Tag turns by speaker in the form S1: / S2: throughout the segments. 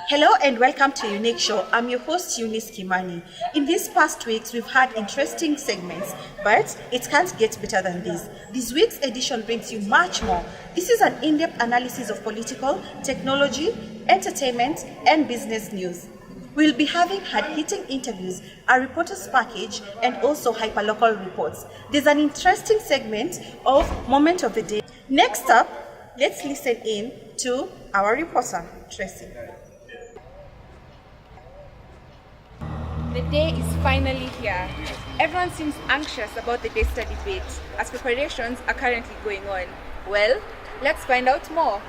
S1: Hello and welcome to Eunique Show. I'm your host Eunice Kimani. In these past weeks, we've had interesting segments, but it can't get better than this. This week's edition brings you much more. This is an in-depth analysis of political, technology, entertainment, and business news. We'll be having hard-hitting interviews, a reporter's package, and also hyperlocal reports. There's an interesting segment of Moment of the Day. Next up, let's listen in to our reporter, Tracy.
S2: The day is finally here. Everyone seems anxious about the Daystar debate as preparations are currently going on. Well, let's find out more.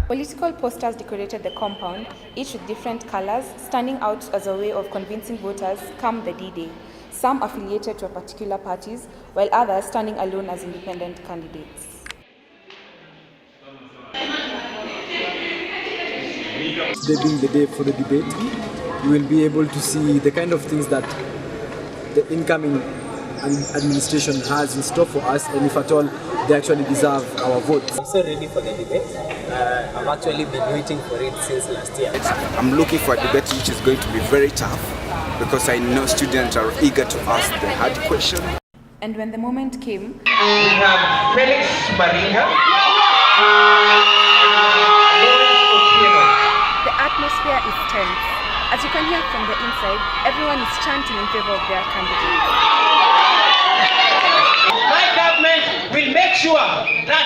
S2: Political posters decorated the compound, each with different colors, standing out as a way of convincing voters come the D-Day. Some affiliated to a particular parties, while others standing alone as independent candidates.
S3: Today being the day for the debate, you will be able to see the kind of things that the incoming administration has in store for us, and if at all they actually deserve our votes.
S4: I'm so ready for the debate. I've actually been waiting for it since last year.
S5: I'm looking for a debate which is going to be very tough because I know students are eager to ask the hard question.
S2: And when the moment came,
S6: we have Felix Maringa.
S2: the atmosphere is tense. As you can hear from the inside, everyone is chanting in favor of their candidate.
S6: My government will make sure that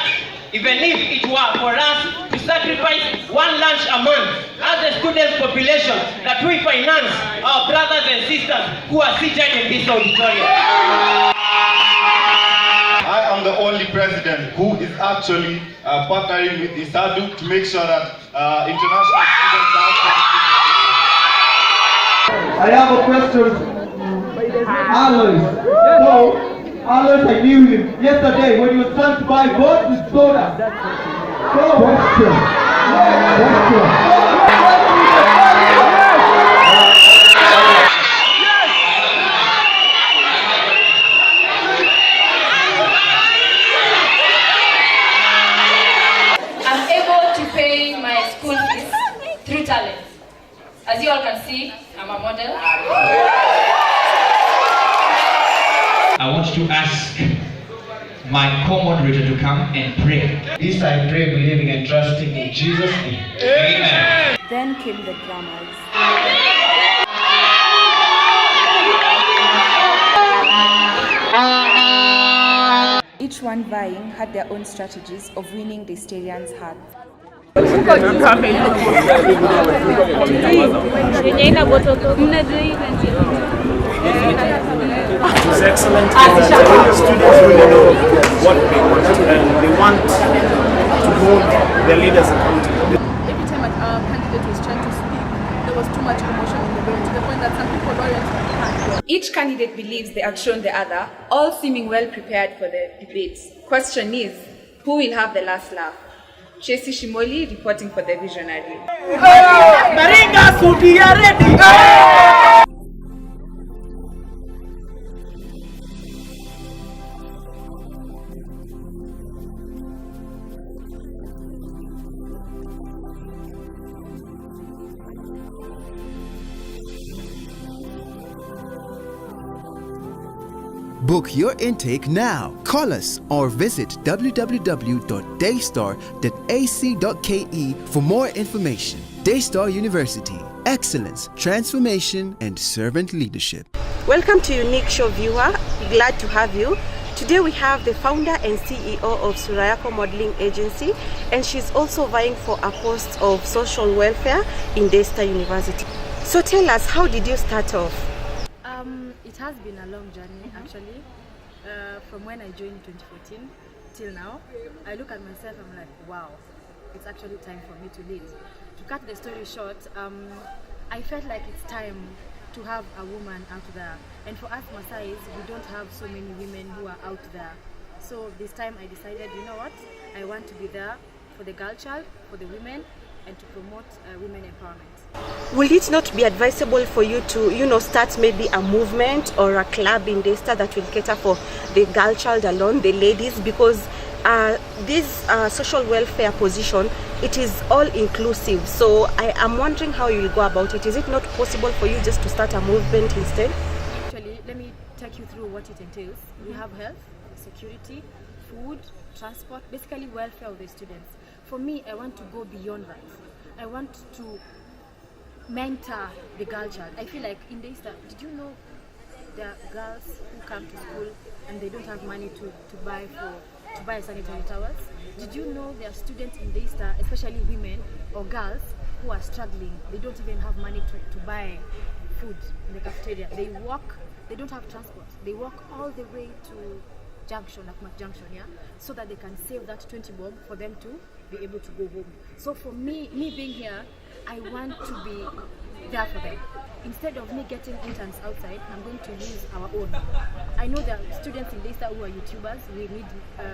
S6: even if it were for us to sacrifice one lunch a month as a student population, that we finance our brothers and sisters who are seated in this auditorium.
S7: I am the only president who is actually partnering with ISADU to make sure that international students are.
S8: I have a question. Alois. So, Alois, I knew him yesterday when he was trying to buy votes with soda. So, question.
S9: I'm able to pay my school fees through talent. As you all can see, I'm a model.
S6: I want to ask my co-moderator to come and pray. This I pray, believing and trusting in Jesus' name. Amen.
S2: Then came the dramas. Each one vying had their own strategies of winning the Starians' hearts.
S10: It was excellent. The students really know what they want, and they want to hold their leaders accountable.
S11: Every time our candidate was trying to speak, there was too much commotion in the room to the point that some people weren't.
S2: Each candidate believes they outshone the other, all seeming well prepared for the debates. Question is, who will have the last laugh? Tracy Shimoli reporting for the Visionary.
S8: Maringa Suti are ready.
S12: Book your intake now. Call us or visit www.daystar.ac.ke for more information. Daystar University. Excellence, transformation, and servant leadership.
S1: Welcome to Eunique Show viewer. Glad to have you. Today we have the founder and CEO of Surayako Modeling Agency, and she's also vying for a post of social welfare in Daystar University. So tell us, how did you start off?
S11: It has been a long journey actually. From when I joined 2014 till now, I look at myself and I'm like, wow, it's actually time for me to lead. To cut the story short, I felt like it's time to have a woman out there. And for us Maasais, we don't have so many women who are out there. So this time I decided, you know what, I want to be there for the girl child, for the women, and to promote women empowerment.
S1: Will it not be advisable for you to, start maybe a movement or a club in Daystar that will cater for the girl child alone, the ladies? Because this social welfare position, it is all inclusive. So I am wondering how you'll go about it. Is it not possible for you just to start a movement instead?
S11: Actually, let me take you through what it entails. We have health, security, food, transport, basically welfare of the students. For me, I want to go beyond that. I want to mentor the girl child. I feel like in Daystar, did you know there are girls who come to school and they don't have money to buy sanitary towels? Did you know there are students in Daystar, especially women or girls, who are struggling? They don't even have money to buy food in the cafeteria. They walk, they don't have transport. They walk all the way to Junction, Akmak Junction, yeah, so that they can save that 20 bob for them to be able to go home. So for me being here, I want to be there for them. Instead of me getting interns outside, I'm going to use our own. I know there are students in Daystar who are YouTubers. We need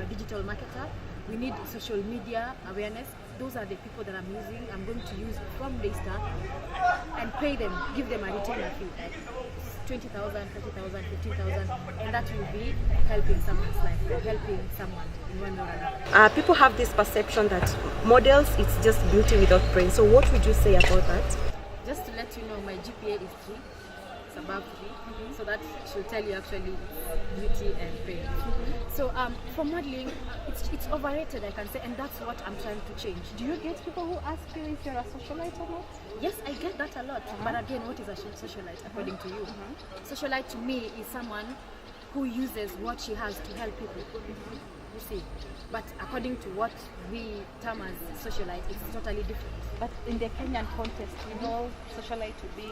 S11: digital marketer. We need social media awareness. Those are the people that I'm using. I'm going to use from Daystar and pay them, give them a retainer fee, like 20,000, 30,000, 15,000, and that will be helping someone's life, helping someone in one way or another.
S1: People have this perception that models, it's just beauty without brain. So what would you say about that?
S11: Just to let you know, my GPA is 3. It's above 3. So that should tell you actually beauty and brain. So for modeling, it's overrated, I can say, and that's what I'm trying to change.
S13: Do you get people who ask you if you're a socialite or not?
S11: Yes, I get that a lot. But again, what is a socialite according to you? Socialite to me is someone who uses what she has to help people. You see, but according to what we term as socialite, it's totally different.
S13: But in the Kenyan context, socialite to be,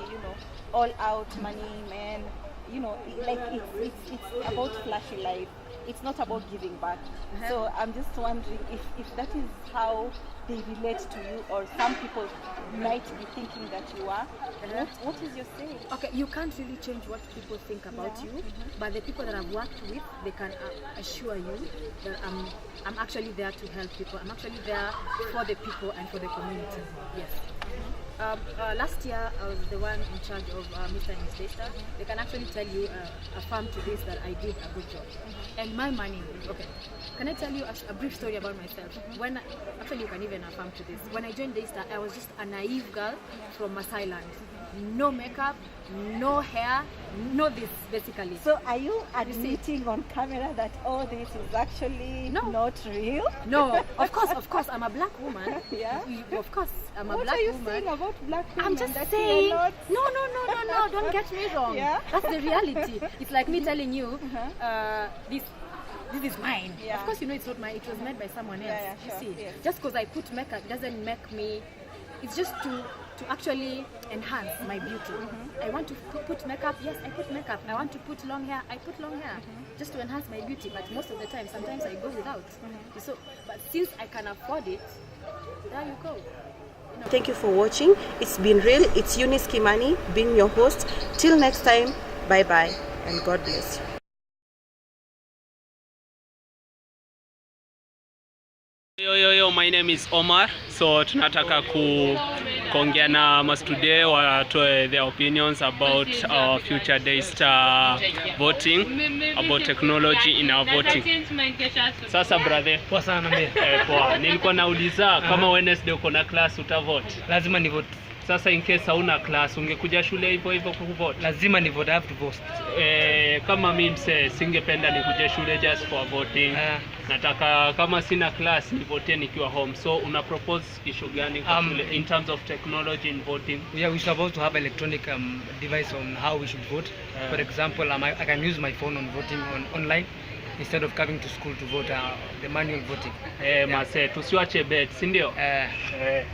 S13: all out money, men, like it's about flashy life. It's not about giving back. So I'm just wondering if that is how they relate to you, or some people might be thinking that you are. What is your say?
S11: Okay, you can't really change what people think about you, but the people that I've worked with, they can assure you that I'm actually there to help people. I'm actually there for the people and for the community. Yes. Last year, I was the one in charge of Mr. and Miss Daystar. They can actually tell you, affirm to this, that I did a good job. And my money, okay. Can I tell you a brief story about myself? Actually, you can even affirm to this. When I joined Daystar, I was just a naive girl from Masai land. No makeup, no hair, no this, basically.
S13: So are you admitting on camera that all this is actually not real?
S11: No, of course, I'm a black woman.
S13: Yeah.
S11: Of course, I'm a
S13: what
S11: black
S13: are you
S11: woman.
S13: saying about black women?
S11: I'm just
S13: that
S11: saying.
S13: Not...
S11: No, don't get me wrong.
S13: Yeah?
S11: That's the reality. It's like me telling you, this is mine.
S13: Yeah.
S11: Of course, it's not mine. It was made by someone else.
S13: Yeah, sure.
S11: You see,
S13: yes.
S11: just because I put makeup doesn't make me. It's just to actually enhance my beauty. I want to put makeup. Yes, I put makeup. I want to put long hair. I put long hair just to enhance my beauty. But most of the time, sometimes I go without. So, but since I can afford it, there you go.
S1: Thank you for watching. It's been real. It's Eunice Kimani being your host. Till next time, bye bye and God bless you.
S6: Yo, my name is Omar. So tunataka kuongea na mastude watoe their opinions about our future Daystar voting, about technology in our voting. Sasa brother,
S14: poa sana mimi.
S6: Poa. Nilikuwa nauliza kama Wednesday uko na class utavote.
S14: Lazima ni vote.
S6: Sasa in case hauna class ungekuja shule hivyo kuvote.
S14: Lazima ni vote, I have to vote.
S6: Kama mimi singependa nikuje shule just for voting. Nataka kama sina class ni vote nikiwa home. So una propose issue gani kwa shule in terms of technology in voting?
S14: Yeah, we supposed to have electronic device on how we should vote. For example, I can use my phone on voting online instead of coming to school to vote the manual voting.
S6: Mase tusiwache bed, si ndio?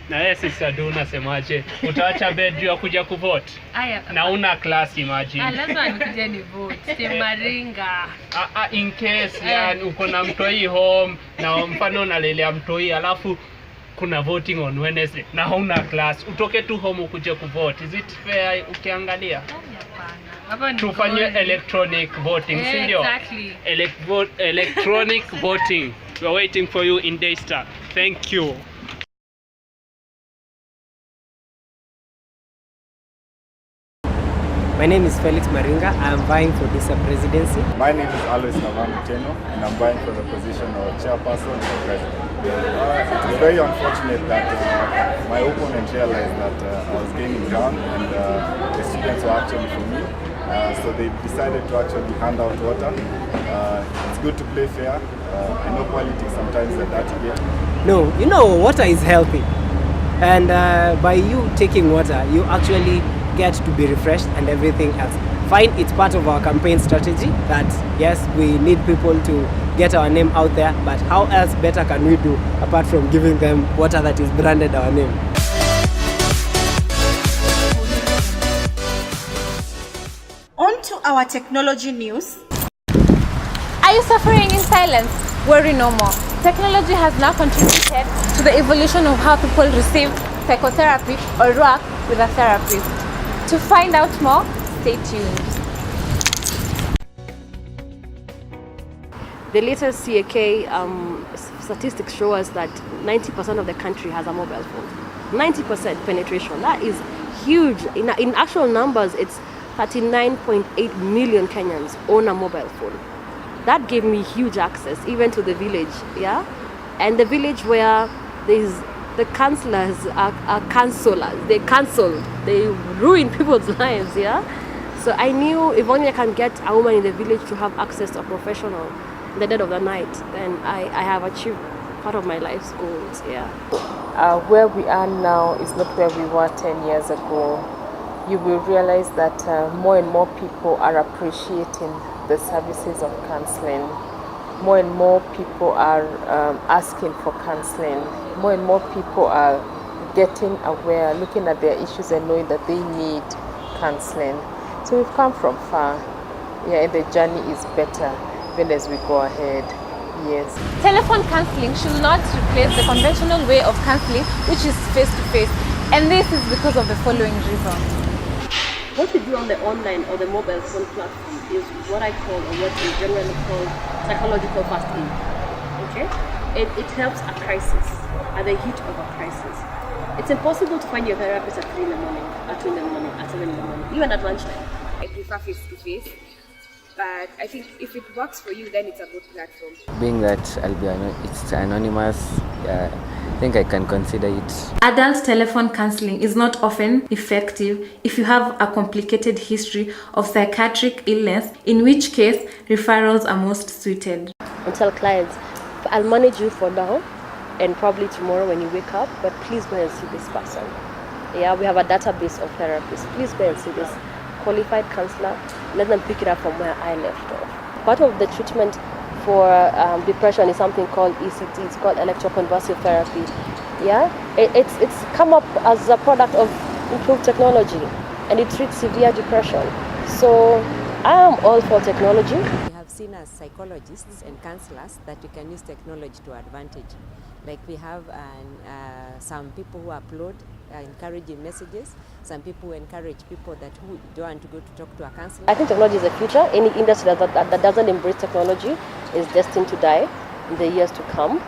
S6: Na wewe sister do unasemaje? Utaacha bed juu ya kuja kuvote? Na una class imagine.
S15: Lazima nikuje ni vote. Temaringa.
S6: In case yani uko na mtoi home na mfano unalelea mtoi alafu kuna voting on Wednesday na hauna class, utoke tu home ukuje kuvote. Is it fair ukiangalia? Tufanye electronic voting, si ndio?
S15: Exactly.
S6: Electronic voting. We are waiting for you in Daystar. Thank you.
S16: My name is Felix Maringa. I am vying for this presidency.
S17: My name is Alois Navan-Muteno, and I'm vying for the position of chairperson or president. It's very unfortunate that my opponent realized that I was gaining ground and the students were actually for me. So they decided to actually hand out water. It's good to play fair. I know politics sometimes is a dirty game.
S16: No, you know, water is healthy. And by you taking water, you actually get to be refreshed and everything else. Fine, it's part of our campaign strategy that yes, we need people to get our name out there, but how else better can we do apart from giving them water that is branded our name?
S1: On to our technology news.
S18: Are you suffering in silence? Worry no more. Technology has now contributed to the evolution of how people receive psychotherapy or work with a therapist. To find out more, stay tuned.
S19: The latest CAK statistics show us that 90% of the country has a mobile phone. 90% penetration. That is huge. In actual numbers, it's 39.8 million Kenyans own a mobile phone. That gave me huge access, even to the village, yeah? And the village where there's the councillors are councillors. They cancel, they ruin people's lives, yeah? So I knew if only I can get a woman in the village to have access to a professional in the dead of the night, then I have achieved part of my life's goals, yeah.
S20: Where we are now is not where we were 10 years ago. You will realize that more and more people are appreciating the services of counseling. More and more people are asking for counseling. More and more people are getting aware, looking at their issues and knowing that they need counseling. So we've come from far. Yeah, and the journey is better even as we go ahead. Yes.
S18: Telephone counseling should not replace the conventional way of counseling, which is face-to-face. And this is because of the following reasons.
S19: What we do on the online or the mobile phone platform is what I call, or what is generally called, psychological first aid. Okay? It helps a crisis, at the heat of a crisis. It's impossible to find your therapist at 3 in the morning, at 2 in the morning, at 7 in the morning, even at lunchtime.
S2: I prefer face-to-face, but I think if it works for you, then it's a good platform.
S21: Being that it's anonymous, I think I can consider it.
S2: Adult telephone counseling is not often effective if you have a complicated history of psychiatric illness, in which case referrals are most suited.
S19: I tell clients, I'll manage you for now and probably tomorrow when you wake up, but please go and see this person. Yeah, we have a database of therapists. Please go and see this qualified counselor. Let them pick it up from where I left off. Part of the treatment for depression is something called ECT. It's called electroconvulsive therapy. Yeah, it's come up as a product of improved technology, and it treats severe depression. So I am all for technology.
S22: We have seen as psychologists and counselors that we can use technology to advantage. Like we have some people who upload encouraging messages, some people who encourage people that who don't want to go to talk to a counselor.
S19: I think technology is the future. Any industry that doesn't embrace technology is destined to die in the years to come.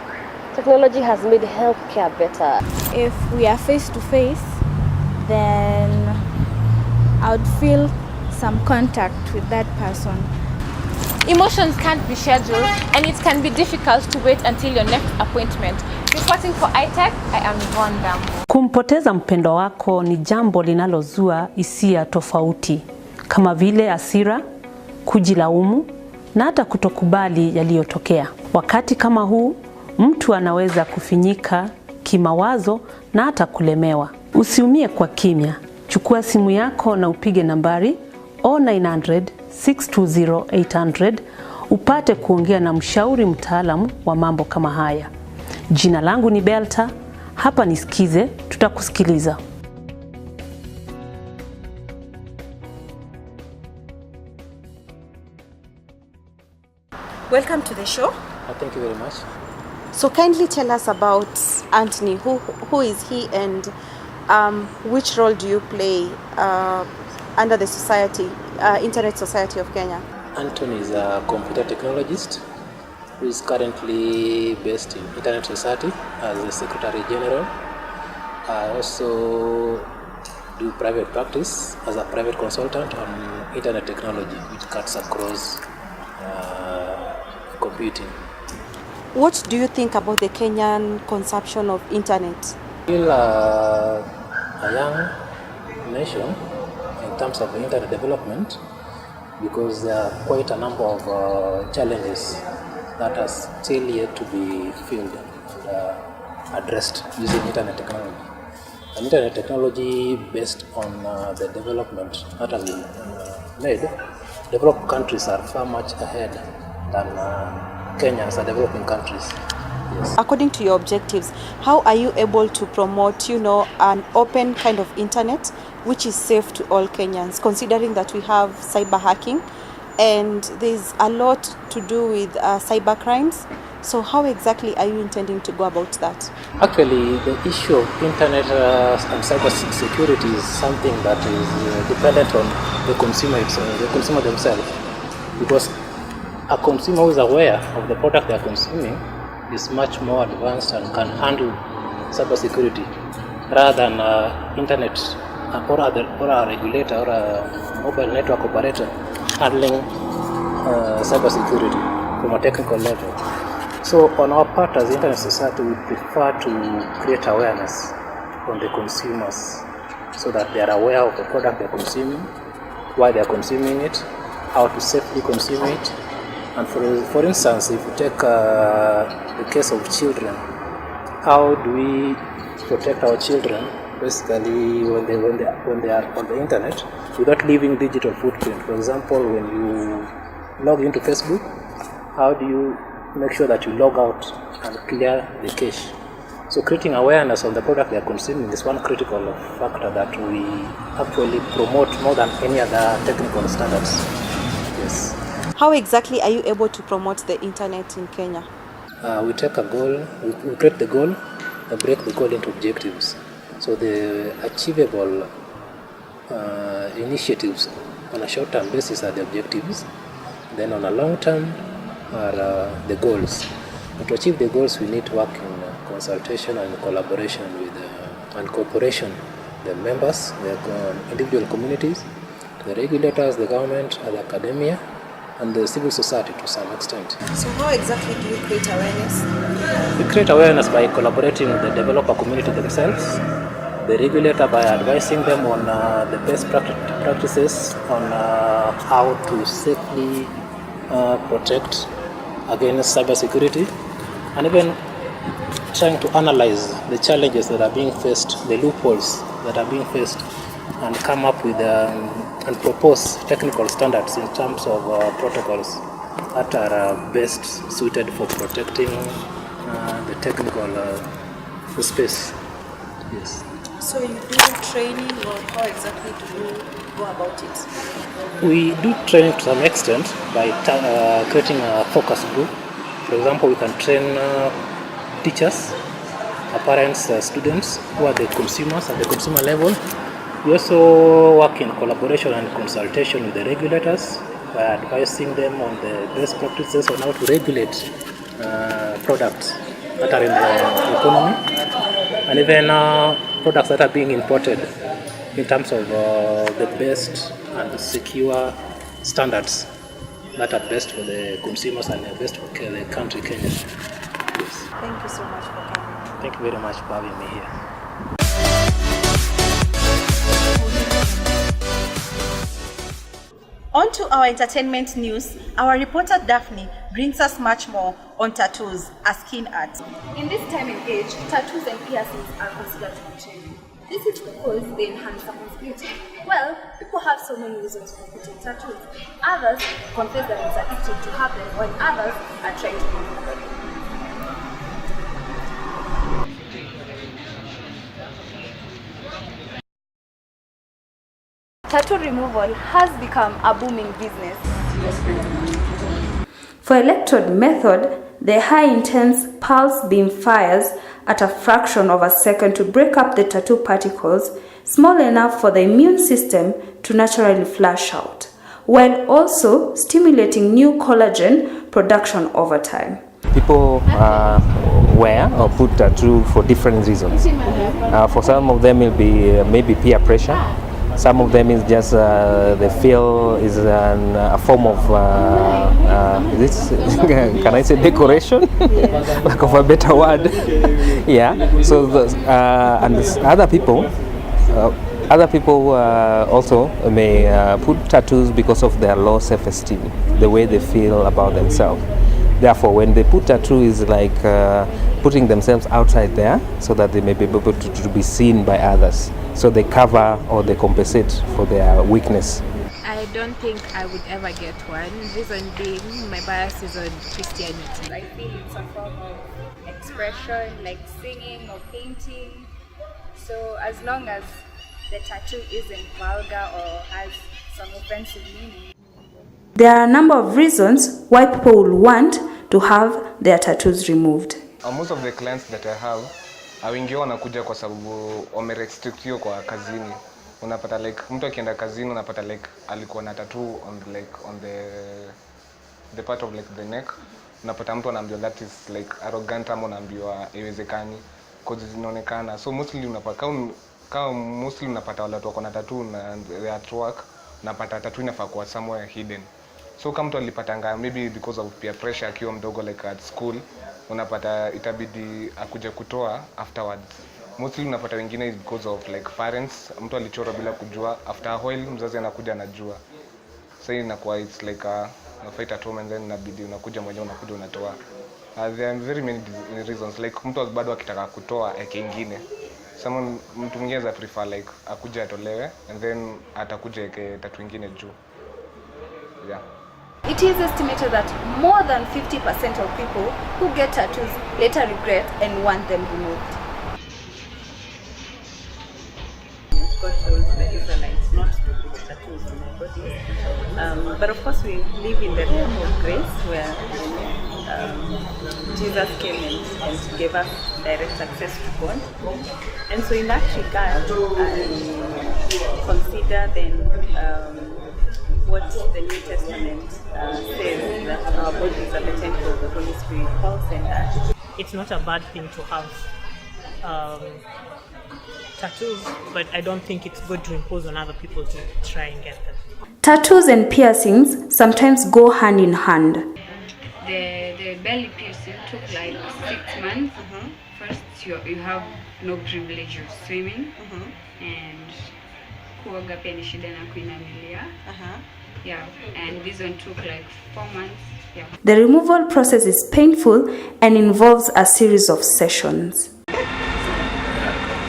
S19: Technology has made healthcare better.
S13: If we are face to face, then I would feel some contact with that person.
S18: Emotions can't be scheduled, and it can be difficult to wait until your next appointment. Reporting for iTech, I am Yvonne Dambo.
S23: Kumpoteza mpendo wako ni jambo linalozua hisia tofauti kama vile hasira, kujilaumu na hata kutokubali yaliyotokea. Wakati kama huu, mtu anaweza kufinyika kimawazo na hata kulemewa. Usiumie kwa kimya. Chukua simu yako na upige nambari 0900 620 800 upate kuongea na mshauri mtaalamu wa mambo kama haya. Jina langu ni Belta, hapa nisikize, tutakusikiliza.
S1: Welcome to the show.
S21: Thank you very much.
S1: So kindly tell us about Anthony. Who is he, and which role do you play under the Internet Society of Kenya?
S21: Anthony is a computer technologist who is currently based in Internet Society as the Secretary General. I also do private practice as a private consultant on internet technology, which cuts across computing.
S1: What do you think about the Kenyan consumption of internet?
S21: Still a young nation in terms of internet development, because there are quite a number of challenges that are still yet to be filled and addressed using internet technology. And internet technology, based on the development that has been made, developed countries are far much ahead than Kenya as a developing countries. Yes.
S1: According to your objectives, how are you able to promote, an open kind of internet which is safe to all Kenyans, considering that we have cyber hacking and there's a lot to do with cyber crimes? So how exactly are you intending to go about that?
S21: Actually, the issue of internet and cyber security is something that is dependent on the consumer themselves, because a consumer who is aware of the product they are consuming is much more advanced and can handle cyber security rather than internet or a regulator or a mobile network operator handling cyber security from a technical level. So on our part as Internet Society, we prefer to create awareness on the consumers so that they are aware of the product they are consuming, why they are consuming it, how to safely consume it. And for instance, if you take the case of children, how do we protect our children basically when they are on the internet without leaving digital footprint? For example, when you log into Facebook, how do you make sure that you log out and clear the cache? So creating awareness on the product they are consuming is one critical factor that we actually promote more than any other technical standards. Yes.
S1: How exactly are you able to promote the internet in Kenya?
S21: We take a goal, we create the goal and break the goal into objectives. So the achievable initiatives on a short-term basis are the objectives. Then on a long-term are the goals. But to achieve the goals, we need to work in consultation and collaboration with and cooperation, the members, the individual communities, the regulators, the government, the academia, and the civil society to some extent.
S1: So how exactly do you create awareness?
S21: We create awareness by collaborating with the developer community themselves, the regulator by advising them on the best practices on how to safely protect against cybersecurity, and even trying to analyze the challenges that are being faced, the loopholes that are being faced, and come up with and propose technical standards in terms of protocols that are best suited for protecting the technical space. Yes.
S1: So you do training, or how exactly do you go about it?
S21: We do training to some extent by creating a focus group. For example, we can train teachers, parents, students who are the consumers at the consumer level. We also work in collaboration and consultation with the regulators by advising them on the best practices on how to regulate products that are in the economy, and even products that are being imported in terms of the best and secure standards that are best for the consumers and the best for the country, Kenya. Yes.
S1: Thank you so much for coming.
S21: Thank you very much for having me here.
S1: On to our entertainment news. Our reporter Daphne brings us much more on tattoos as skin art.
S2: In this time and age, tattoos and piercings are considered to be trendy. This is because they enhance someone's beauty. Well, people have so many reasons for putting tattoos. Others confess that it's addictive to have them, while others are trying to remove them. Tattoo removal has become a booming business.
S3: For electrode method, the high-intense pulse beam fires at a fraction of a second to break up the tattoo particles small enough for the immune system to naturally flush out, while also stimulating new collagen production over time.
S4: people wear or put tattoo for different reasons. For some of them it will be maybe peer pressure. Some of them is just they feel is a form of this can I say decoration, lack of a better word. Yeah. So and other people. Other people also may put tattoos because of their low self-esteem, the way they feel about themselves. Therefore, when they put tattoo, is like putting themselves outside there so that they may be able to be seen by others. So they cover or they compensate for their weakness.
S2: I don't think I would ever get one. Reason being, my bias is on Christianity. I feel it's a form of expression, like singing or painting. So as long as the tattoo isn't vulgar or has some offensive meaning.
S3: There are a number of reasons why people will want to have their tattoos removed.
S5: Most of the clients that I have, wengi wanakuja kwa sababu wamerestrictiwa kwa kazini. Unapata like mtu akienda kazini unapata like alikuwa na tattoo on the part of like the neck. Unapata mtu anaambiwa that is like arrogant ama anaambiwa haiwezekani cause zinaonekana. So mostly unapata kama mostly unapata wale watu wako na tattoo na their artwork, unapata tattoo inafaa kuwa somewhere hidden. So kama mtu alipatanga maybe because of peer pressure akiwa mdogo like at school, unapata itabidi akuje kutoa afterwards. Mostly unapata wengine is because of like parents, mtu alichora bila kujua, after a while mzazi anakuja anajua. So inakuwa it's like a fight at home and then inabidi unakuja mwenyewe unakuja unatoa. There are very many reasons like mtu bado akitaka kutoa kingine. Mtu mwingine za prefer like akuja atolewe and then atakuja eke tattoo ingine juu. Yeah.
S1: It is estimated that more than 50% of people who get tattoos later regret and want them removed.
S7: God told the Israelites not to put tattoos in their bodies. But of course we live in the realm of grace where Jesus came and gave us direct access to God. And so in that regard, I consider then what the New Testament says, that our bodies are the temple of the Holy Spirit. Paul said that.
S24: It's not a bad thing to have tattoos, but I don't think it's good to impose on other people to try and get them.
S3: Tattoos and piercings sometimes go hand in hand.
S2: The belly piercing took like 6 months. First, you have no privilege of swimming, and kuoga pia ni shida na kuinamilia. Yeah, and this one took like 4 months. Yeah.
S3: The removal process is painful and involves a series of sessions.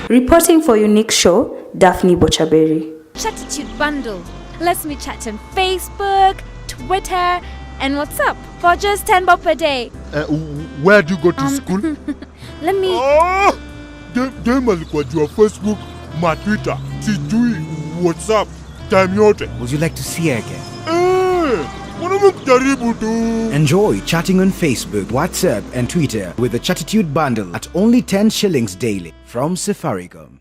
S3: Reporting for Eunique Show, Daphne Bochaberi.
S25: Chatitude bundle lets me chat on Facebook, Twitter, and WhatsApp for just 10 bob per day.
S26: Where do you go to school?
S25: Let me...
S26: Dem alikuwa jua Facebook, ma Twitter, sijui WhatsApp, time yote.
S12: Would you like to see her again?
S26: Enjoy
S12: chatting on Facebook, WhatsApp, and Twitter with the Chatitude bundle at only 10 shillings daily from Safaricom.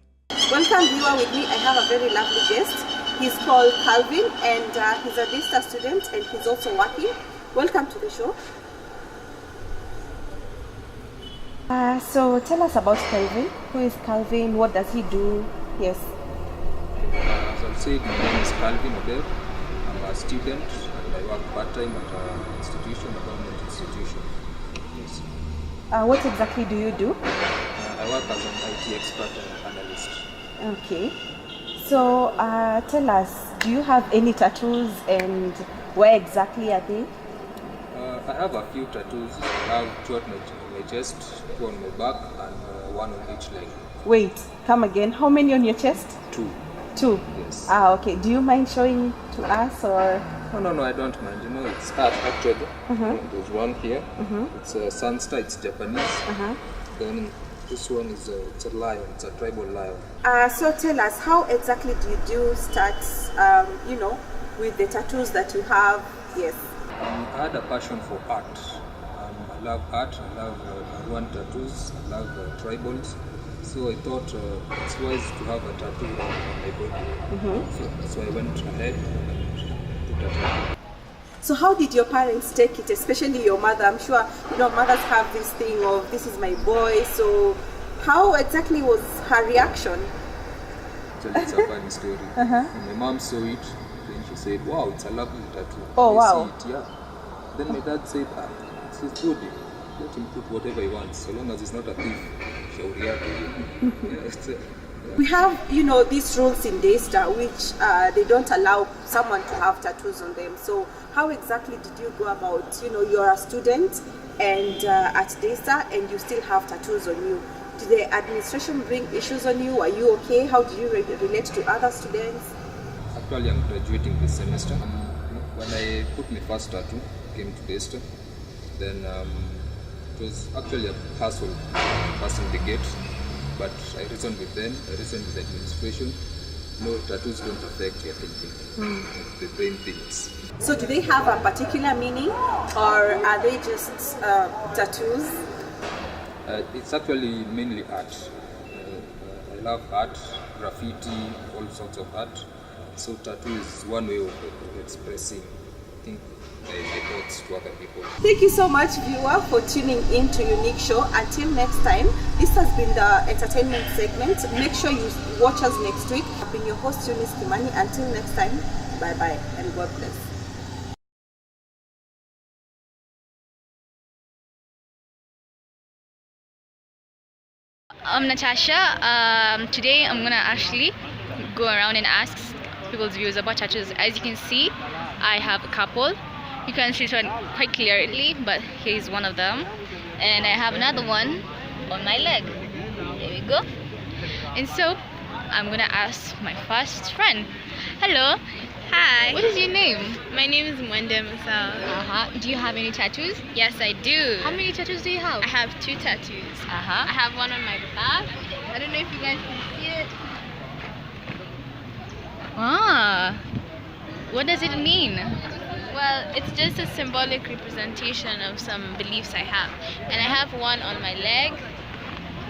S1: Welcome viewer, with me I have a very lovely guest. He's called Calvin and he's a vista student and he's also working. Welcome to the show. So tell us about Calvin. Who is Calvin? What does he do? Yes.
S27: As I'll say, my name is Calvin Obel. I'm a student and I work part-time at an institution, a government institution. Yes.
S1: What exactly do you do?
S27: I work as an IT expert and analyst.
S1: Okay. So tell us, do you have any tattoos and where exactly are they?
S27: I have a few tattoos. I have two at my chest, two on my back, and one on each leg.
S1: Wait, come again. How many on your chest?
S27: Two.
S1: Two?
S27: Yes.
S1: Okay. Do you mind showing to us or?
S27: No, I don't mind. You know, it's art actually. There's one here. It's a Sansta, it's Japanese. Then this one is it's a lion, it's a tribal lion.
S1: So tell us, how exactly did you start, with the tattoos that you have? Yes.
S27: I had a passion for art. I love art, I love Rwanda tattoos, I love tribals. So I thought it's wise to have a tattoo on my body. So I went ahead and put a tattoo.
S1: So how did your parents take it, especially your mother? I'm sure, mothers have this thing of, this is my boy. So how exactly was her reaction?
S27: Actually, it's a funny story. When my mom saw it, then she said, wow, it's a lovely tattoo.
S1: Oh,
S27: I
S1: wow.
S27: see it, yeah. Then my dad said, it's good. Let him put whatever he wants, so long as it's not a thief. Shauri yake.
S1: We have, these rules in Daystar which they don't allow someone to have tattoos on them. So how exactly did you go about, you're a student and at Daystar and you still have tattoos on you? Did the administration bring issues on you? Are you okay? How do you relate to other students?
S27: Actually, I'm graduating this semester. When I put my first tattoo, came to Daystar, then it was actually a hassle passing the gate. But I reasoned with them, I reasoned with the administration. No, tattoos don't affect your thinking. The brain thinks.
S1: So do they have a particular meaning, or are they just tattoos?
S27: It's actually mainly art. I love art, graffiti, all sorts of art. So tattoo is one way of expressing, I think, my thoughts to other people.
S1: Thank you so much, viewer, for tuning in to Eunique Show. Until next time, this has been the entertainment segment. Make sure you watch us next week. I've been your host, Eunice Kimani. Until next time, bye-bye and God bless.
S6: I'm Natasha. Today I'm gonna actually go around and ask people's views about tattoos. As you can see, I have a couple. You can see one quite clearly, but here's one of them. And I have another one on my leg. There we go. And so, I'm gonna ask my first friend. Hello.
S8: Hi.
S6: What is your name?
S8: My name is Mwende Masao.
S6: Do you have any tattoos?
S8: Yes, I do.
S6: How many tattoos do you have?
S8: I have 2 tattoos. I have one on my back. I don't know if you guys can see it.
S6: What does it mean?
S8: Well, it's just a symbolic representation of some beliefs I have. And I have one on my leg.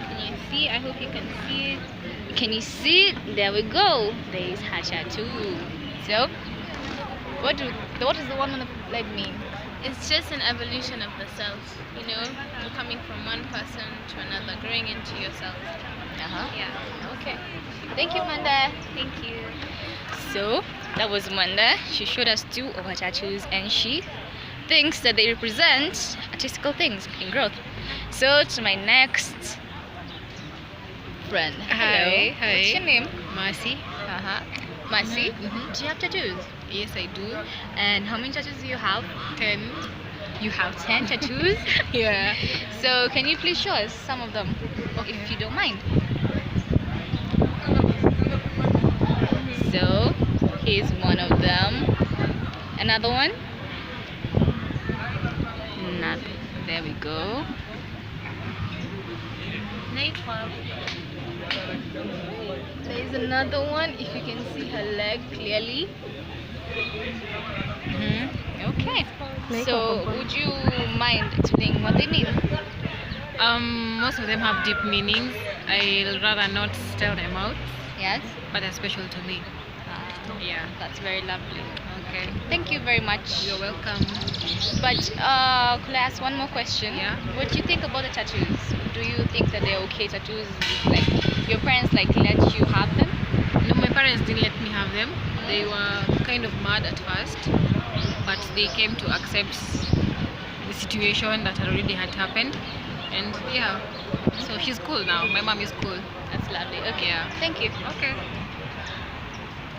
S8: Can you see? I hope you can see it.
S6: Can you see it? There we go. There is her tattoo. So, what does the one on the leg mean?
S8: It's just an evolution of the self. You're coming from one person to another, growing into yourself. Yeah.
S6: Okay. Thank you, Manda.
S8: Thank you.
S6: So, that was Manda. She showed us 2 of her tattoos and she thinks that they represent artistical things in growth. So, to my next friend.
S9: Hi.
S6: Hello. What's your name?
S9: Mercy.
S6: Mercy? Do you have tattoos?
S9: Yes, I do.
S6: And how many tattoos do you have?
S9: 10.
S6: You have 10 tattoos?
S9: Yeah.
S6: So can you please show us some of them, if you don't mind? So here's one of them. Another one? Nothing. There we go. There's another one, if you can see her leg clearly. Okay. So, would you mind explaining what they mean?
S9: Most of them have deep meanings. I'll rather not tell them out.
S6: Yes.
S9: But they're special to me. Yeah.
S6: That's very lovely.
S9: Okay.
S6: Thank you very much.
S9: You're welcome.
S6: But could I ask one more question?
S9: Yeah.
S6: What do you think about the tattoos? Do you think that they're okay tattoos? Like your parents let you have them?
S9: No, my parents didn't let me have them. They were kind of mad at first, but they came to accept the situation that already had happened. And yeah, so she's cool now. My mom is cool.
S6: That's lovely. Okay.
S9: Yeah.
S6: Thank you.
S9: Okay.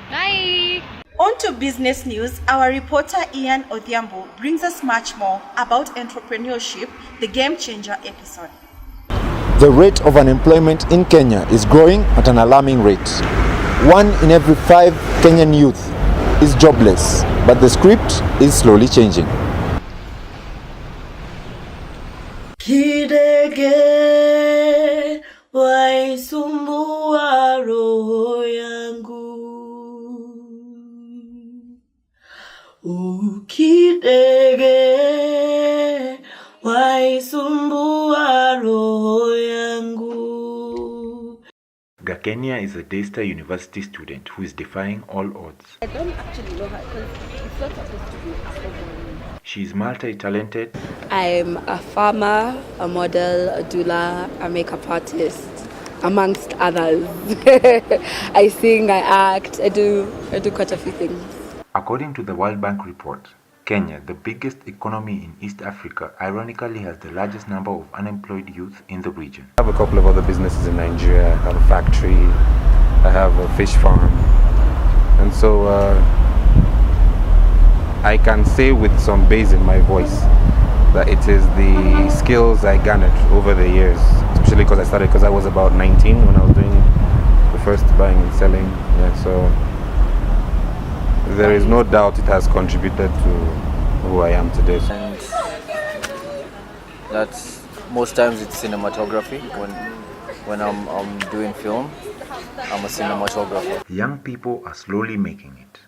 S6: Bye.
S1: On to business news, our reporter Ian Odhiambo brings us much more about entrepreneurship, the Game Changer episode.
S10: The rate of unemployment in Kenya is growing at an alarming rate. 1 in every 5 Kenyan youth is jobless, but the script is slowly changing.
S11: Kidege waisumbua roho yangu, ukidege waisumbua roho yangu.
S14: Gakenya is a Daystar University student who is defying all odds.
S15: I don't actually know her because it's not supposed to be a problem.
S14: She's multi-talented.
S13: I'm a farmer, a model, a doula, a makeup artist, amongst others. I sing, I act, I do quite a few things.
S14: According to the World Bank report, Kenya, the biggest economy in East Africa, ironically has the largest number of unemployed youth in the region.
S4: I have a couple of other businesses in Nigeria. I have a factory, I have a fish farm, and so I can say with some bass in my voice that it is the skills I garnered over the years, especially because I was about 19 when I was doing the first buying and selling. Yeah, so there is no doubt it has contributed to who I am today.
S15: And that's most times it's cinematography. When I'm doing film, I'm a cinematographer.
S14: Young people are slowly making it.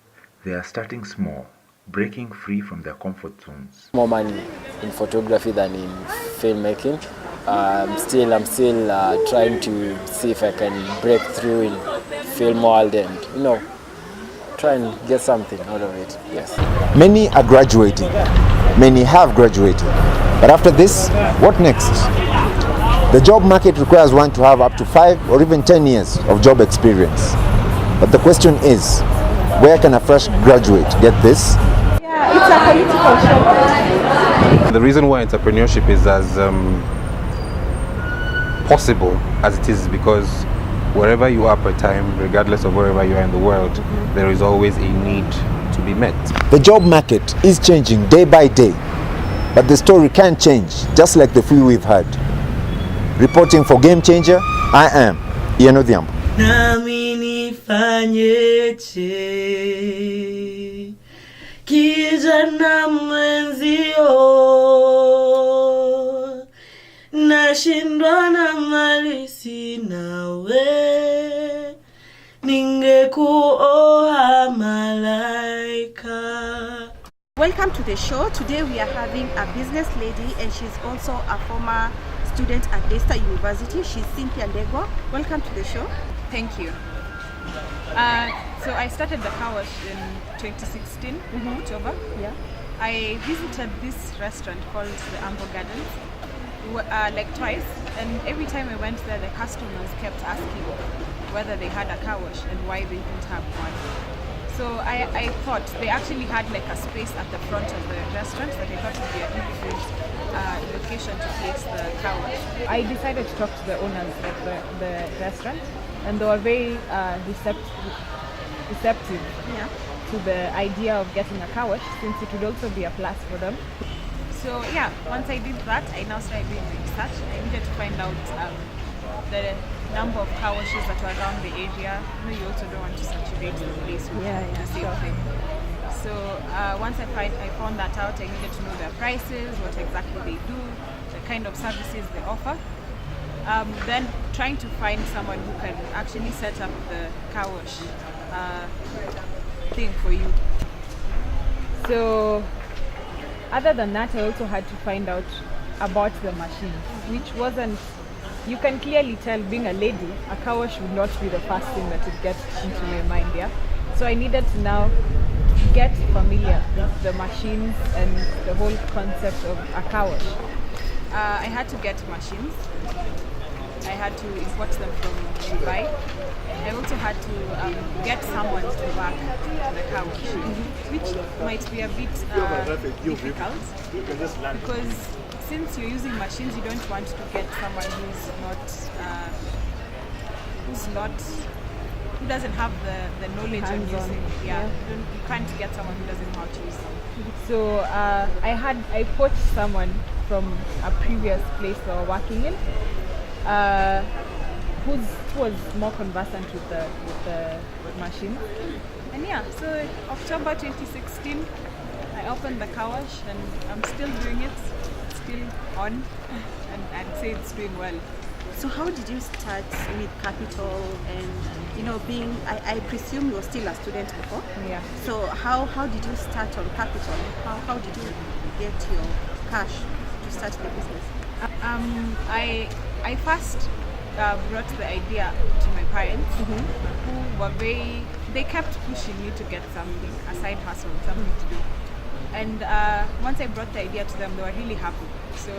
S14: They are starting small, breaking free from their comfort zones.
S15: More money in photography than in filmmaking. I'm still trying to see if I can break through in film world and try and get something out of it. Yes.
S10: Many are graduating. Many have graduated. But after this, what next? The job market requires one to have up to 5 or even 10 years of job experience. But the question is, where can a fresh graduate get this?
S1: It's a political show.
S4: The reason why entrepreneurship is as possible as it is because wherever you are per time, regardless of wherever you are in the world, there is always a need to be met.
S10: The job market is changing day by day, but the story can change, just like the few we've had. Reporting for Game Changer, I am Ian Odhiambo.
S11: Nami nifanyeje kijana mwenzio, nashindwa na mali sinawe, ningekuoa malaika.
S1: Welcome to the show. Today we are having a business lady and she's also a former student at Daystar University. She's Cynthia Ndegwa. Welcome to the show.
S2: Thank you. So I started the car wash in 2016, October.
S1: Yeah.
S2: I visited this restaurant called the Amber Gardens like twice, and every time I went there, the customers kept asking whether they had a car wash and why they didn't have one. So I thought they actually had like a space at the front of the restaurant that I thought would be a really good location to place the car wash. I decided to talk to the owners of the restaurant, and they were very receptive to the idea of getting a car wash, since it would also be a plus for them. So yeah, once I did that, I now started doing the research. I needed to find out the number of car washes that were around the area. You also don't want to saturate the place with the same thing. So once I found that out, I needed to know their prices, what exactly they do, the kind of services they offer. Then trying to find someone who can actually set up the car wash thing for you. So other than that, I also had to find out about the machine, which wasn't, you can clearly tell, being a lady, a car wash would not be the first thing that would get into my mind, yeah? So I needed to now get familiar with the machines and the whole concept of a car wash. I had to get machines. I had to import them from Dubai. I also had to get someone to work the car wash, which might be a bit difficult, because since you're using machines, you don't want to get someone who doesn't have the knowledge of using. You can't get someone who doesn't know how to use them. So I poached someone from a previous place we were working in, who was more conversant with the machine. And yeah, so October 2016, I opened the car wash, and I'm still doing it, still on, and I'd say it's doing well.
S1: So how did you start with capital and, being, I presume you were still a student before?
S2: Yeah.
S1: So how did you start on capital? How did you get your cash to start the business?
S2: I first brought the idea to my parents, who were they kept pushing me to get something, a side hustle, something to do.
S16: And once I brought the idea to them, they were really happy. So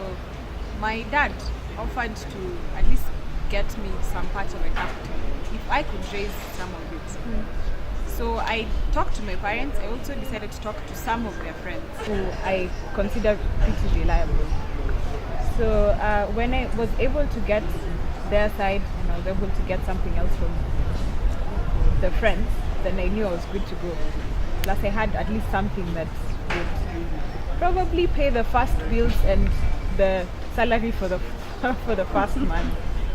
S16: my dad offered to at least get me some part of a capital if I could raise some of it. So I talked to my parents. I also decided to talk to some of their friends who I consider pretty reliable. So when I was able to get their side and I was able to get something else from the friends, then I knew I was good to go. Plus I had at least something that would probably pay the first bills and the salary for the for the first month.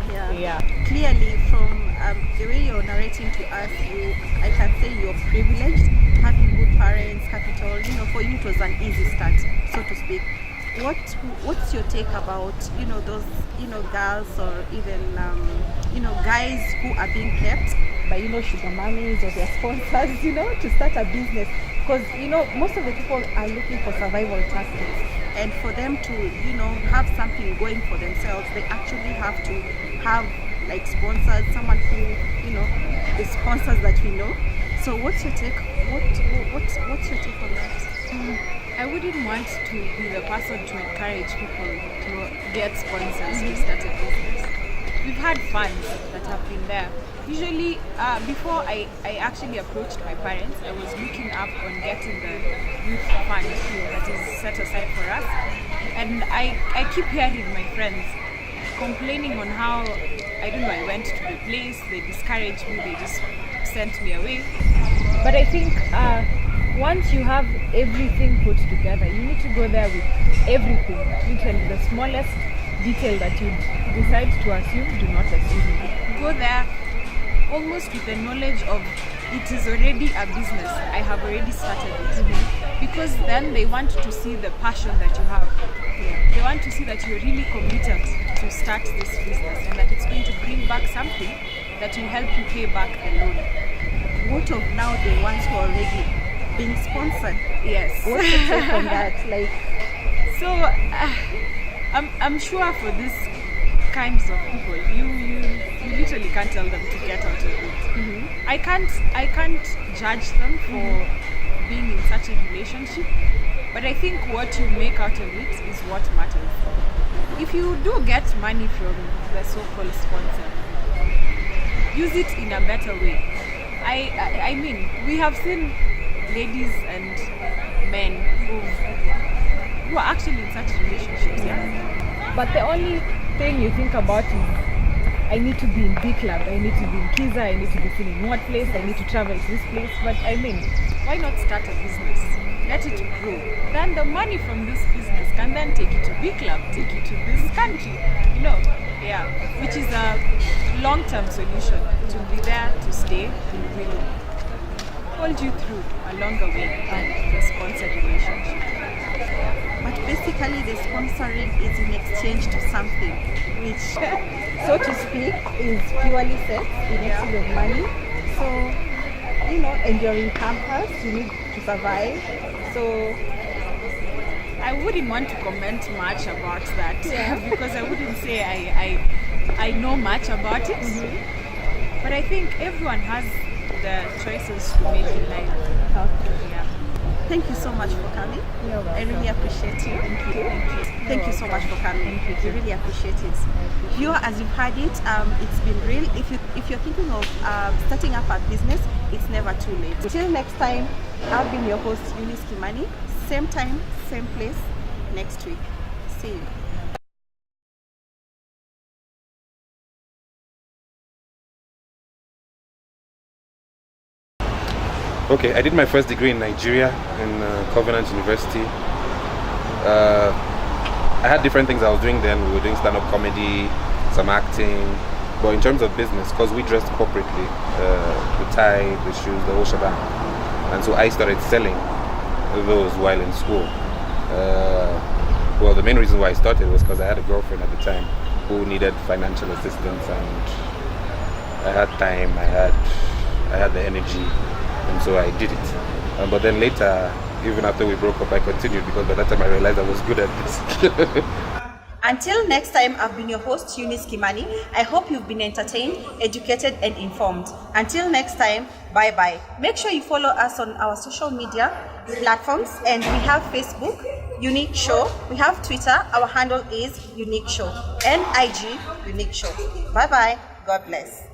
S16: Yeah.
S1: Clearly, from the way you're narrating to us, I can say you're privileged, having good parents, capital. You know, for you it was an easy start, so to speak. What's your take about those girls or even guys who are being kept by sugar mummies or their sponsors to start a business, because most of the people are looking for survival tactics, and for them to have something going for themselves, they actually have to have like sponsors, someone who the sponsors that we know. So what's your take? What's your take on that?
S16: I wouldn't want to be the person to encourage people to get sponsors to start a business. We've had funds that have been there. Usually, before I actually approached my parents, I was looking up on getting the youth fund that is set aside for us. And I keep hearing my friends complaining on how, I went to the place, they discouraged me, they just sent me away. But I think once you have everything put together, you need to go there with everything, literally the smallest detail that you decide to assume, do not assume it. Go there almost with the knowledge of it is already a business, I have already started it. Because then they want to see the passion that you have. They want to see that you're really committed to start this business and that it's going to bring back something that will help you pay back the loan.
S1: What of now the ones who are already being sponsored?
S16: Yes.
S1: What's your take on that?
S16: So I'm sure for these kinds of people, you literally can't tell them to get out of it. I can't judge them for being in such a relationship, but I think what you make out of it is what matters. If you do get money from the so-called sponsor, use it in a better way. I mean, we have seen ladies and men who are actually in such relationships, but the only thing you think about is, I need to be in B Club, I need to be in Kiza, I need to be seen in what place, I need to travel to this place. But I mean, why not start a business? Let it grow. Then the money from this business can then take you to B Club, take you to this country, which is a long-term solution to be there to stay and will hold you through a longer way than the sponsored relationship.
S1: But basically the sponsoring is in exchange to something which, so to speak, is purely sex in exchange of money. So, and you're in campus, you need to survive. So I wouldn't want to comment much about that because I wouldn't say I know much about it. But I think everyone has the choices to make in life. Thank you so much for coming. I really appreciate you. Thank you. Thank you so much for coming. We really appreciate it. Viewer, as you've heard it, it's been real. If you're thinking of starting up a business, it's never too late. Till next time, I've been your host, Eunique Show. Same time, same place, next week. See you.
S17: Okay, I did my first degree in Nigeria in Covenant University. I had different things I was doing then. We were doing stand-up comedy, some acting, but in terms of business, because we dressed corporately, the tie, the shoes, the whole shebang, and so I started selling those while in school. Well, the main reason why I started was because I had a girlfriend at the time who needed financial assistance, and I had time, I had the energy. And so I did it. But then later, even after we broke up, I continued because by that time I realized I was good at this.
S1: Until next time, I've been your host, Eunice Kimani. I hope you've been entertained, educated, and informed. Until next time, bye-bye. Make sure you follow us on our social media platforms, and we have Facebook, Eunique Show. We have Twitter. Our handle is Eunique Show. And IG, Eunique Show. Bye-bye. God bless.